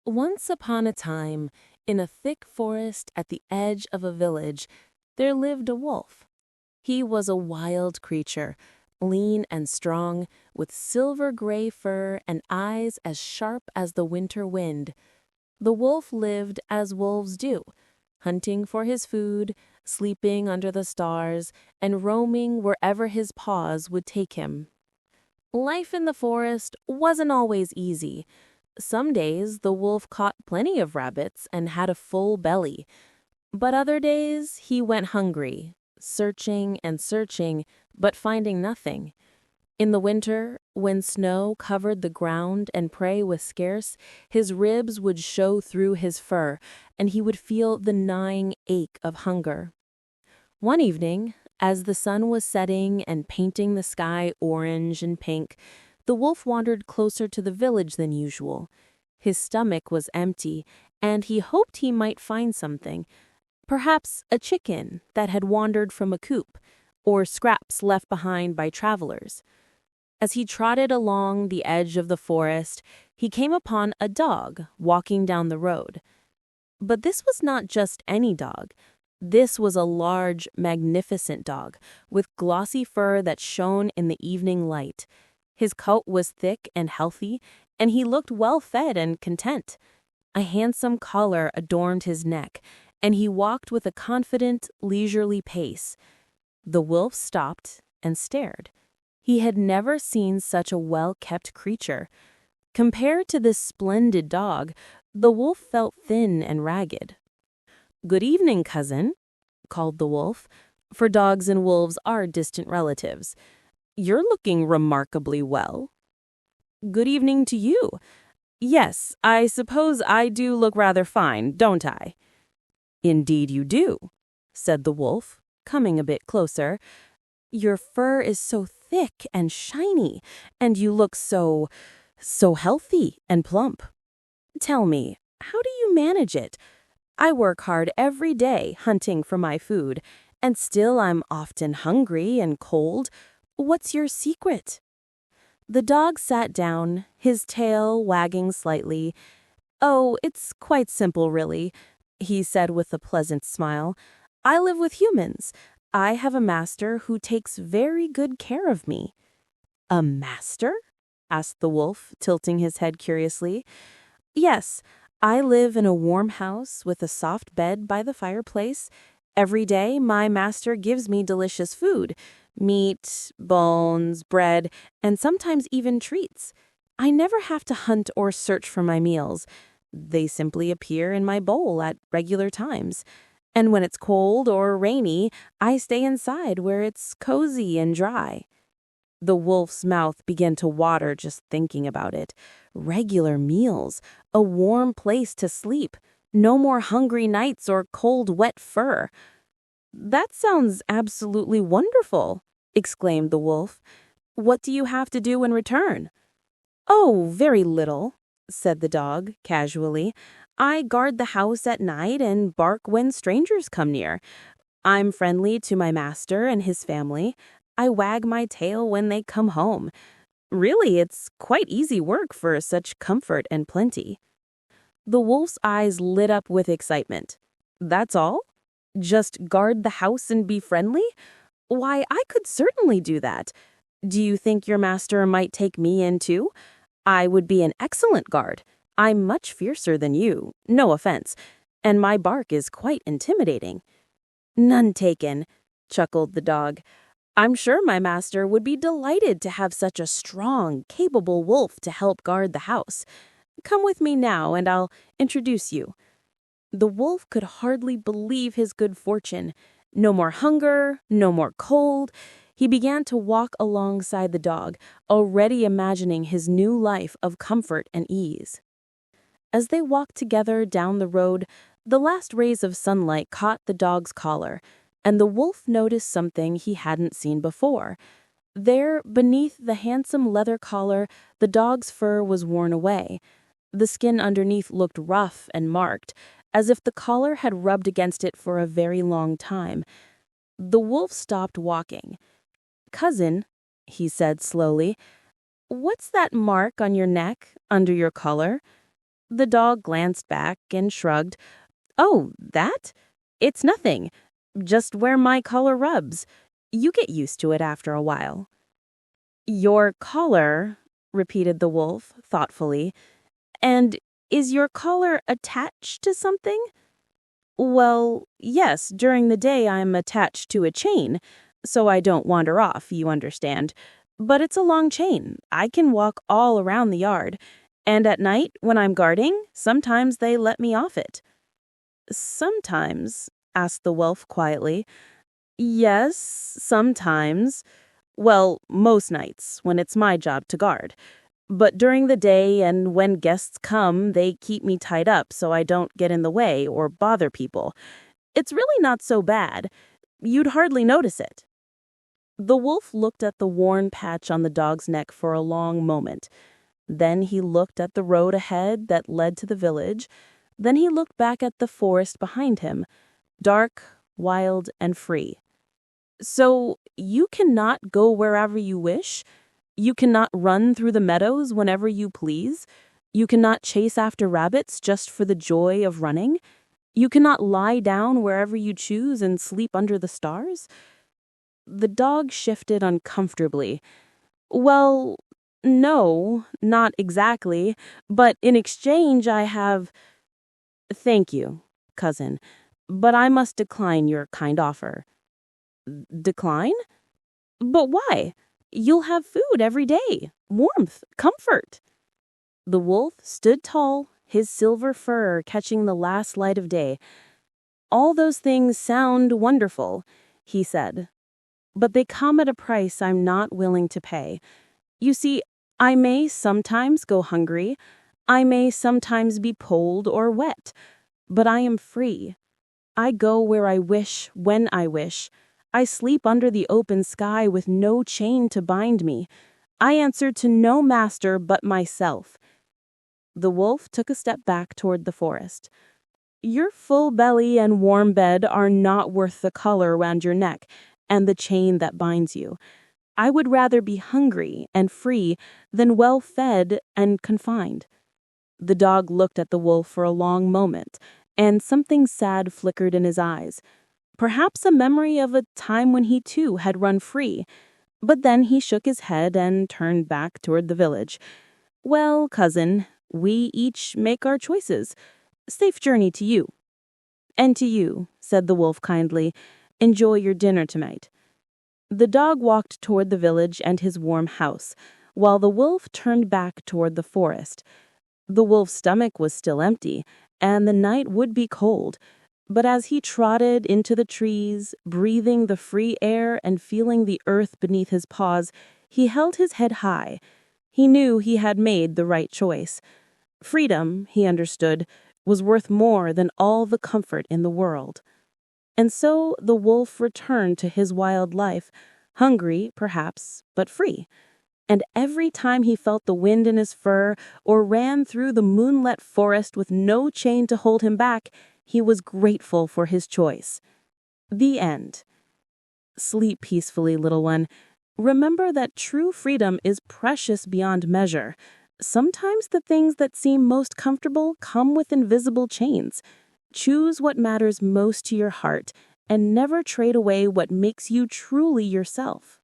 Once upon a time, in a thick forest at the edge of a village, there lived a wolf. He was a wild creature, lean and strong, with silver-gray fur and eyes as sharp as the winter wind. The wolf lived as wolves do, hunting for his food, sleeping under the stars, and roaming wherever his paws would take him. Life in the forest wasn't always easy. Some days the wolf caught plenty of rabbits and had a full belly, but other days he went hungry, searching and searching, but finding nothing. In the winter, when snow covered the ground and prey was scarce, his ribs would show through his fur, and he would feel the gnawing ache of hunger. One evening, as the sun was setting and painting the sky orange and pink, the wolf wandered closer to the village than usual. His stomach was empty, and he hoped he might find something, perhaps a chicken that had wandered from a coop, or scraps left behind by travelers. As he trotted along the edge of the forest, he came upon a dog walking down the road. But this was not just any dog. This was a large, magnificent dog, with glossy fur that shone in the evening light. His coat was thick and healthy, and he looked well-fed and content. A handsome collar adorned his neck, and he walked with a confident, leisurely pace. The wolf stopped and stared. He had never seen such a well-kept creature. Compared to this splendid dog, the wolf felt thin and ragged. "Good evening, cousin," called the wolf, for dogs and wolves are distant relatives. "You're looking remarkably well." "Good evening to you. Yes, I suppose I do look rather fine, don't I?" "Indeed you do," said the wolf, coming a bit closer. "Your fur is so thick and shiny, and you look so healthy and plump. Tell me, how do you manage it? I work hard every day hunting for my food, and still I'm often hungry and cold. What's your secret?" The dog sat down, his tail wagging slightly. "Oh, it's quite simple, really," he said with a pleasant smile. "I live with humans. I have a master who takes very good care of me." "A master?" asked the wolf, tilting his head curiously. "Yes, I live in a warm house with a soft bed by the fireplace. Every day my master gives me delicious food, meat, bones, bread, and sometimes even treats. I never have to hunt or search for my meals. They simply appear in my bowl at regular times. And when it's cold or rainy, I stay inside where it's cozy and dry." The wolf's mouth began to water just thinking about it. Regular meals, a warm place to sleep, no more hungry nights or cold, wet fur. "That sounds absolutely wonderful," exclaimed the wolf. "What do you have to do in return?" "Oh, very little," said the dog, casually. "I guard the house at night and bark when strangers come near. I'm friendly to my master and his family. I wag my tail when they come home. Really, it's quite easy work for such comfort and plenty." The wolf's eyes lit up with excitement. "That's all? Just guard the house and be friendly? Why, I could certainly do that. Do you think your master might take me in too? I would be an excellent guard. I'm much fiercer than you, no offense, and my bark is quite intimidating." "None taken," chuckled the dog. "I'm sure my master would be delighted to have such a strong, capable wolf to help guard the house. Come with me now, and I'll introduce you." The wolf could hardly believe his good fortune. No more hunger, no more cold. He began to walk alongside the dog, already imagining his new life of comfort and ease. As they walked together down the road, the last rays of sunlight caught the dog's collar, and the wolf noticed something he hadn't seen before. There, beneath the handsome leather collar, the dog's fur was worn away. The skin underneath looked rough and marked, as if the collar had rubbed against it for a very long time. The wolf stopped walking. "Cousin," he said slowly, "what's that mark on your neck, under your collar?" The dog glanced back and shrugged. "Oh, that? It's nothing. Just where my collar rubs. You get used to it after a while." "Your collar," repeated the wolf thoughtfully. "And is your collar attached to something?" "Well, yes, during the day I'm attached to a chain, so I don't wander off, you understand. But it's a long chain. I can walk all around the yard. And at night, when I'm guarding, sometimes they let me off it." "Sometimes?" asked the wolf quietly. "Yes, sometimes. Well, most nights, when it's my job to guard. But during the day and when guests come, they keep me tied up so I don't get in the way or bother people. It's really not so bad. You'd hardly notice it." The wolf looked at the worn patch on the dog's neck for a long moment. Then he looked at the road ahead that led to the village. Then he looked back at the forest behind him, dark, wild, and free. "So you cannot go wherever you wish? You cannot run through the meadows whenever you please? You cannot chase after rabbits just for the joy of running? You cannot lie down wherever you choose and sleep under the stars?" The dog shifted uncomfortably. "Well, no, not exactly, but in exchange I have—" "Thank you, cousin, but I must decline your kind offer." "Decline? But why? You'll have food every day, warmth, comfort." The wolf stood tall, his silver fur catching the last light of day. "All those things sound wonderful," he said, "but they come at a price I'm not willing to pay. You see, I may sometimes go hungry, I may sometimes be cold or wet, but I am free. I go where I wish, when I wish. I sleep under the open sky with no chain to bind me. I answer to no master but myself." The wolf took a step back toward the forest. "Your full belly and warm bed are not worth the collar round your neck and the chain that binds you. I would rather be hungry and free than well fed and confined." The dog looked at the wolf for a long moment, and something sad flickered in his eyes. Perhaps a memory of a time when he too had run free. But then he shook his head and turned back toward the village. "Well, cousin, we each make our choices. Safe journey to you." "And to you," said the wolf kindly. "Enjoy your dinner tonight." The dog walked toward the village and his warm house, while the wolf turned back toward the forest. The wolf's stomach was still empty, and the night would be cold. But as he trotted into the trees, breathing the free air and feeling the earth beneath his paws, he held his head high. He knew he had made the right choice. Freedom, he understood, was worth more than all the comfort in the world. And so the wolf returned to his wild life, hungry, perhaps, but free. And every time he felt the wind in his fur or ran through the moonlit forest with no chain to hold him back, he was grateful for his choice. The end. Sleep peacefully, little one. Remember that true freedom is precious beyond measure. Sometimes the things that seem most comfortable come with invisible chains. Choose what matters most to your heart and never trade away what makes you truly yourself.